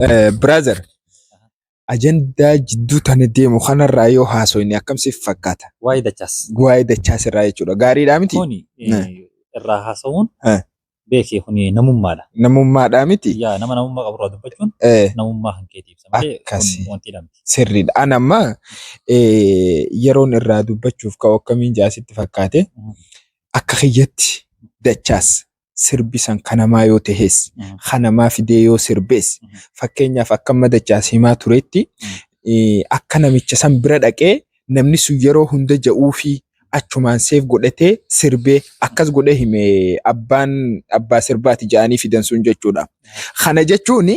Brother, ajandaa jidduu tana deemu kanarraa yoo haasofne akkam siif fakkaata? Waa'ee dachaas. Waa'ee dachaas irraa jechuudha. Gaariidhaa miti? Kuni irraa haasawuun beekee kuni namummaadha. Namummaadhaa miti? Yaa nama namummaa qabu irraa dubbachuun namummaa kan keetii ibsa malee wanti dhamti. Sirriidha. Ani amma yeroon irraa dubbachuuf ka'u akkamiin jaasitti fakkaate akka kiyyatti dachaas sirbisan kanamaa yoo ta'es kanamaa fidee yoo sirbees fakkeenyaaf akka amma dachaas himaa turetti akka namicha san bira dhaqee namni sun yeroo hunda ja'uu fi achumaan seef godhatee sirbee akkas godhee hime abbaa sirbaati ja'anii fidan sun jechuudha. Kana jechuun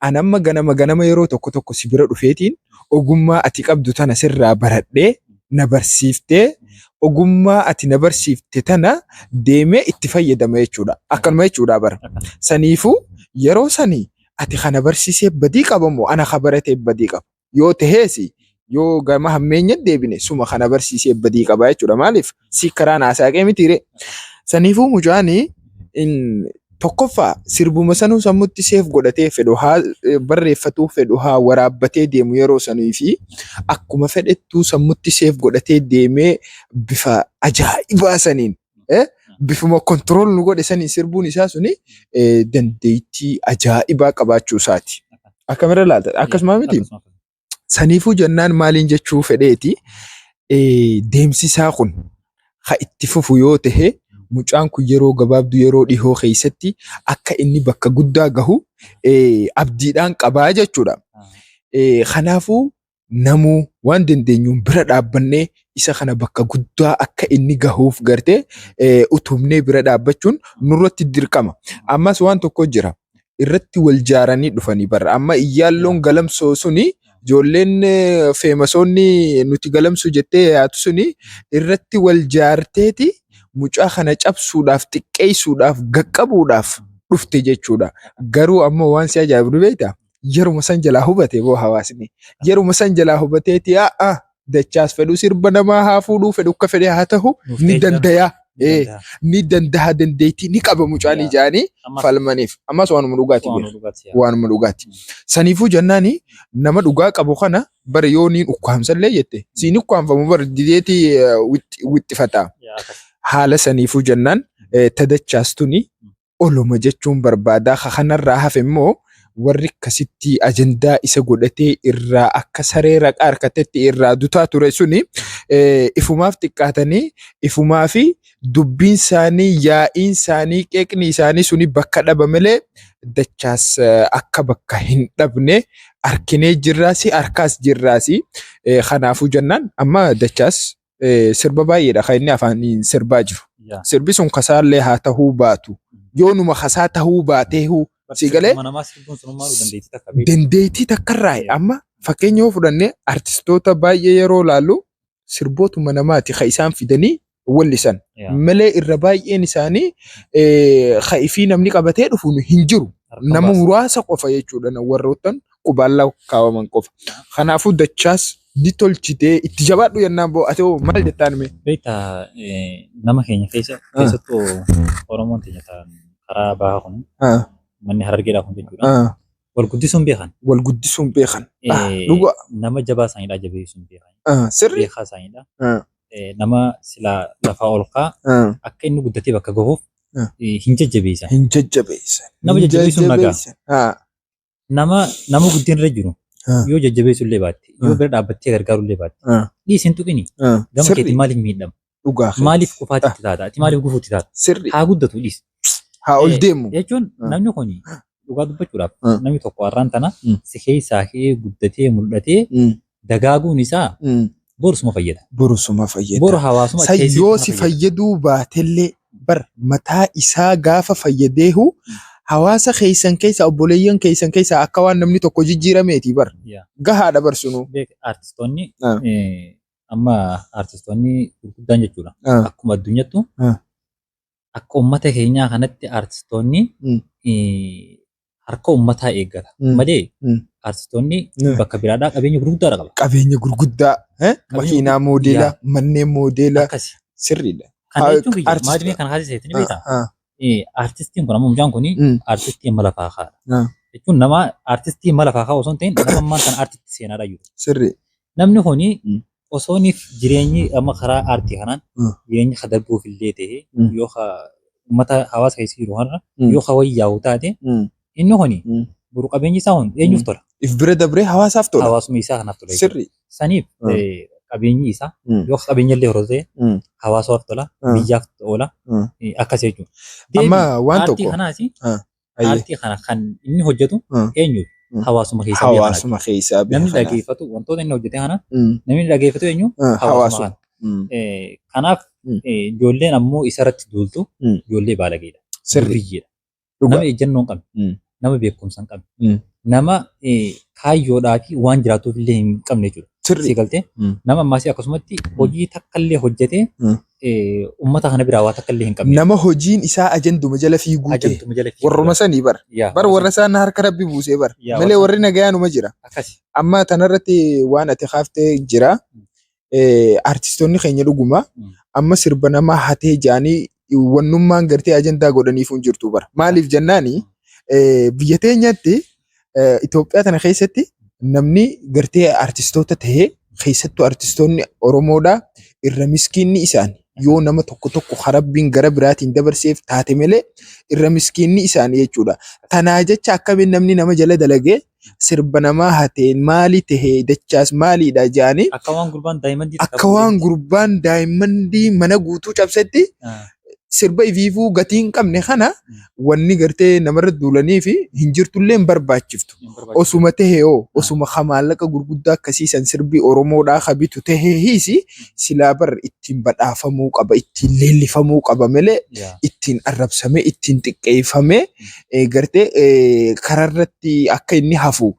ani amma ganama yeroo tokko si bira dhufeetiin ogummaa ati qabdu tana sirraa baradhee na barsiiftee ogummaa ati na barsiifte tana deemee itti fayyadama jechuudha. Akkanuma jechuudha bara. Saniifuu yeroo sanii ati kana barsiisee badii qabamoo ana kabaratee badii qaba. Yoo ta'eesi yoo gama hammeenya deebine suma kana barsiisee badii qaba jechuudha. Maaliif si karaa naasaaqee mitiire. Saniifuu mucaanii tokkoffaa sirbuma sanuu sammuutti seef godhatee fedhu haa barreeffatu fedhu haa waraabbatee deemu yeroo sanii fi akkuma fedhettuu sammuutti seef godhatee deemee bifa ajaa'ibaa saniin bifuma kontirool nu godhe saniin sirbuun isaa suni dandeettii ajaa'ibaa qabaachuu isaati. Akkamirra laalta? Akkasuma miti? Saniifuu jennaan maaliin jechuu fedheeti deemsisaa kun ha itti fufu yoo ta'e mucaan kun yeroo gabaabduu yeroo dhihoo keessatti akka inni bakka guddaa gahu abdiidhaan qabaa jechuudha. Kanaafuu namuu waan dandeenyuun bira dhaabbannee isa kana bakka guddaa akka inni gahuuf gartee utubnee bira dhaabbachuun nurratti dirqama. Ammas waan tokko jira irratti wal jaaranii dhufanii barra. Amma iyyaalloon galamsoo suni ijoolleen feemasoonni nuti galamsu jettee yaatu suni irratti wal jaarteeti mucaa kana cabsuudhaaf xiqqeessuudhaaf gaqqabuudhaaf dhufte jechuudha. Garuu ammoo waan si ajaa'ibu beektaa yeruma san jalaa hubate boo hawaasni yeruma san jalaa hubateeti dachaas fedhu sirba namaa haa fuudhuu fedhu akka fedhe haa ta'u ni dandayaa. Ni danda'a dandeettii ni qaba mucaan ijaanii falmaniif. Ammas waanuma dhugaati. Waanuma dhugaati. Saniifuu jennaani nama dhugaa qabu kana bara yoo niin ukkaamsallee jette siin ukkaamfamu bara dideetii wixxifataa. Haala saniifuu jennaan tadachaas tuni oluma jechuun barbaadaa kanarraa hafe immoo warri akkasitti ajandaa isa godhatee irraa akka saree raqaa harkatetti irraa dutaa ture suni ifumaaf xiqqaatanii ifumaa fi dubbiin isaanii yaa'iin isaanii qeeqni isaanii suni bakka dhaba malee dachaas akka bakka hin dhabne arkinee jirraasi harkaas jirraasi. Kanaafuu jennaan amma dachaas sirba baay'eedha kan inni afaaniin sirbaa jiru. Sirbi sun kasaallee haa ta'uu baatu yoonuma kasaa ta'uu baateehu si galee dandeettii takkarraa amma fakkeenya yoo fudhannee artistoota baay'ee yeroo laallu sirbootuma namaati kan isaan fidanii wallisan malee irra baay'een isaanii ka'ifii namni qabatee dhufu hin jiru. Nama muraasa qofa jechuudha warroottan qubaallaa kaawwaman qofa. Kanaafuu dachaas ni tolchitee itti jabaadhu yennaan boo ati maal jettaan mee? Beektaa nama keenya keessattuu Oromoon keenya karaa bahaa kun manni harargeedhaa kun jechuudha. Wal guddisuun beekan. Wal guddisuun beekan. Dhugaa. Nama jabaa isaaniidhaa jabeessuun beekan. Sirri. Beekaa isaaniidha. Nama silaa lafaa ol kaa akka inni guddatee bakka gahuuf hin jajjabeessan. Hin jajjabeessan. Nama jajjabeessuun nagaa. Nama guddina irra jiru. Yoo jajjabeessu illee baatte yoo bira dhaabbattee gargaaru illee baatte dhiisin tuqini gama keetiin maaliif miidhama? Dhugaa. Maaliif qofaatti itti taata? Ati maaliif gufuutti taata? Sirri. Haa guddatu dhiis. Haa ol deemu. Jechuun namni kun dhugaa dubbachuudhaaf namni tokko har'aan tana si keessaa ka'ee guddatee mul'atee dagaaguun isaa borusuma fayyada. Borusuma fayyada. Boru hawaasuma keessatti yoo si fayyaduu baatellee bar mataa isaa gaafa fayyadeehu hawaasa keessan keessa obboleeyyan keessan keessa akka waan namni tokko jijjiirameeti bar gahaadha barsunu. Artistoonni amma artistoonni gurguddaan jechuudha. Akkuma addunyaattu akka uummata keenyaa kanatti artistoonni harka uummataa eeggata malee artistoonni bakka biraadhaa qabeenya gurguddaa qaba. Qabeenya gurguddaa makiinaa moodeelaa manneen moodeelaa sirriidha. Kana jechuun maadimee kana kaasee seetanii beektaa? Artistiin kun amma mucaan kun artistii amma lafaa kaadha. jechuun nama artistii mala fa'aa osoo hin ta'in nama ammaan kana artistii seenaadha jiru. Sirri. Namni kuni osooniif jireenyi amma karaa aartii kanaan jireenya ka darbuuf illee ta'e yoo uummata hawaasa keessa jiru har'a yoo wayyaa'u taate inni kuni buru qabeenyi isaa hundi eenyuuf tola? If bira dabree hawaasaaf tola. Hawaasummaa isaa kanaaf tola. Sirri. Saniif qabeenyi isaa yoo qabeenya illee horate hawaasaaf tola, biyyaaf oola akkas jechuudha. Amma waan tokko aartii kana kan inni hojjetu eenyuuf? Hawaasuma keessaa. Hawaasuma keessaa. Namni dhageeffatu wantoota inni hojjete kana namni dhageeffatu eenyu? Hawaasuma. Kanaaf ijoolleen ammoo isarratti duultu ijoollee baalageedha. Sirriidha. Nama ejjennoo hin qabne, nama beekumsa hin qabne, nama kaayyoodhaa fi waan jiraatuuf illee hin qabne jechuudha. Sirrii galtee nama ammaasii akkasumatti hojii takka illee hojjetee uummata kana biraa waa takka illee hin qabne. Nama hojiin isaa ajanduma jala fiiguu ta'e warruma sanii bara. Bara warra isaan harka rabbi buusee bara. Malee warri nagayaanuma jira. Amma tanarratti waan ati kaaftee jira. Artistoonni keenya dhuguma amma sirba nama hatee jaanii wannummaan gartee ajandaa godhaniif hin jirtu bara. Maaliif jennaani biyya teenyatti Itoophiyaa tana keessatti namni gartee artistoota tahee keessattuu artistoonni Oromoodhaa irra miskiinni isaanii yoo nama tokko harabbiin gara biraatiin dabarseef taate malee irra miskiinni isaanii jechuudha. Tanaa jecha akkamiin namni nama jala dalagee sirba namaa hateen maali tahee dachaas maaliidha jaanii akka waan gurbaan daa'imman mana guutuu cabsetti sirba ifiifuu gatii hin qabne kana wanni gartee namarra duulanii fi hin jirtullee hin barbaachiftu. Osuma tahee osuma maallaqa gurguddaa akkasiisan sirbi Oromoodhaa kabitu tahee hiisi silaa bar ittiin badhaafamuu qaba, ittiin leellifamuu qaba malee ittiin arrabsamee, ittiin xiqqeeffamee gartee kararratti akka inni hafu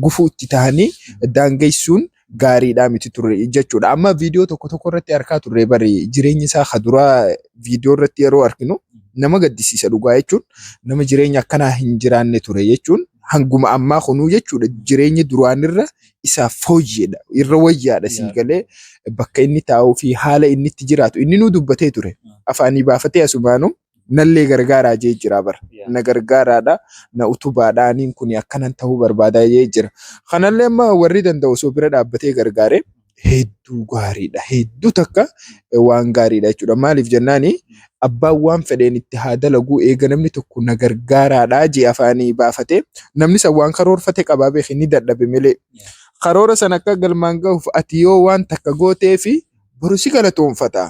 gufuu itti tahanii daangeessuun gaariidhaa miti ture jechuudha. Amma viidiyoo tokko irratti argaa turre bari jireenya isaa kaduraa viidiyoo irratti yeroo arginu nama gaddisiisa dhugaa jechuun nama jireenya akkanaa hin jiraanne ture jechuun hanguma ammaa kunuu jechuudha jireenya duraanirra isaaf fooyyeedha irra wayyaadha sii galee bakka inni taa'uu fi haala inni itti jiraatu inni nuu dubbatee ture afaanii baafatee asumaanuu nallee gargaaraa jee jira bara. Na gargaaraadha na utubaadha aniin kun akkanan ta'uu barbaadaa jee jira. Kanallee amma warri danda'u osoo bira dhaabbatee gargaare hedduu gaariidha. Hedduu takka waan gaariidha jechuudha. Maaliif jennaani abbaan waan fedheen itti haa dalaguu eega namni tokko na gargaaraadha jee afaanii baafatee namni san waan karoorfate qabaa beeki ni dadhabe malee. Karoora san akka galmaan gahuuf ati yoo waan takka gootee fi boru si galatoonfata.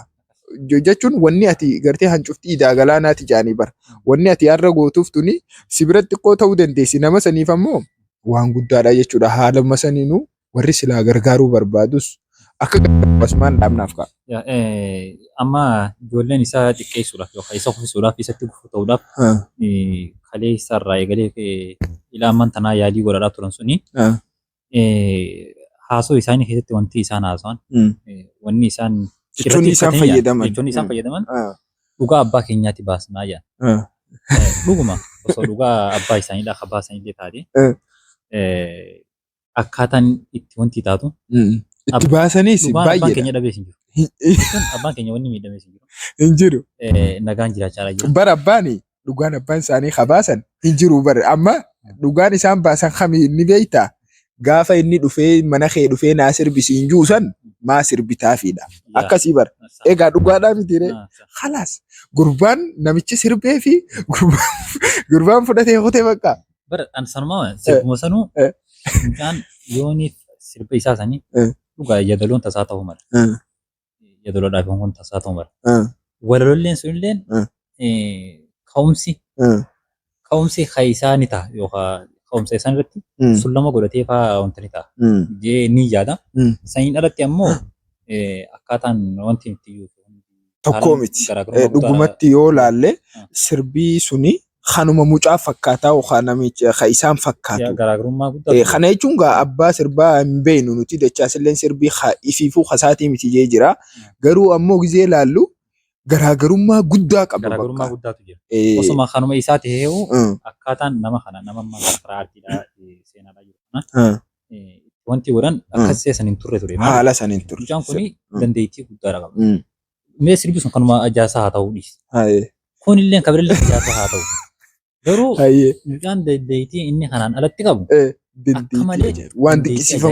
Jechuun wanni ati gartee hancuftii daagalaanaati jaanii bara. Wanni ati har'a gootuuf tuni si biratti xiqqoo ta'uu dandeessi. Nama saniif ammoo waan guddaadha jechuudha. Haaluma saniinuu warri silaa gargaaruu barbaadus akka gargaarubasmaan dhaabnaaf ka'a. Amma ijoolleen isaa xiqqeessuudhaaf yookaan isa kuffisuudhaaf isatti gufuu ta'uudhaaf kalee isaarraa eegalee ilaaman tanaa yaalii godhaadhaa turan suni haasoo isaanii keessatti wanti isaan haasawan wanni isaan jechuun isaan fayyadaman dhugaa abbaa keenyaatti baasnaa jedhan. Dhuguma osoo dhugaa abbaa isaaniidhaa akka baasanillee taate akkaataan itti wanti taatu itti baasaniis baay'ee abbaan keenya dhabees hin jiru. Abbaan keenya wanni miidhamees hin jiru. Nagaan jiraachaa jiru. Bara abbaani dhugaan abbaan isaanii kabaasan hin jiru bara amma dhugaan isaan baasan kamii ni beeytaa gaafa inni dhufee mana kee dhufee naa sirbisiin juusan maa sirbitaafiidha. Akkasii bara. Egaa dhugaadhaa mitiiree. Khalaas. Gurbaan namichi sirbee fi gurbaan fudhatee hotee bakka. Bara ansanumaa sirbuma sanuu mucaan yooniif sirba isaa sanii dhugaa yadaloon tasaa ta'uu mala. Yadaloodhaaf kun tasaa ta'uu mala. Walalolleen sunilleen ka'umsi isaa ni ta'a yookaan ka'umsa isaan irratti sullama godhatee fa'aa wanta ni ta'a. Ni yaada. Saniin alatti ammoo akkaataan wanti nuti tokkoo miti. Dhugumatti yoo laalle sirbii suni kanuma mucaa fakkaataa yookaan namicha isaan fakkaatu. Garaagarummaa guddaa. Kana jechuun abbaa sirbaa hin beeknu nuti dachaasillee sirbii ifiifuu kasaatii miti jee jira. Garuu ammoo gizee laallu garaagarummaa guddaa qaba. Garaagarummaa guddaatu jira. Osuma kanuma isaa ta'ee akkaataan nama kana nama karaa aartiidhaa seenaadhaa jiru kana wanti godhan akkas saniin turre ture. Haala saniin turre. Mucaan kuni dandeettii guddaadha qaba. Mee sirbi sun kanuma ajaasaa haa ta'uu dhiisi. Kunillee kabirallee ajaasaa haa ta'u. Garuu mucaan dandeettii inni kanaan alatti qabu akka malee waan dinqisiifamu.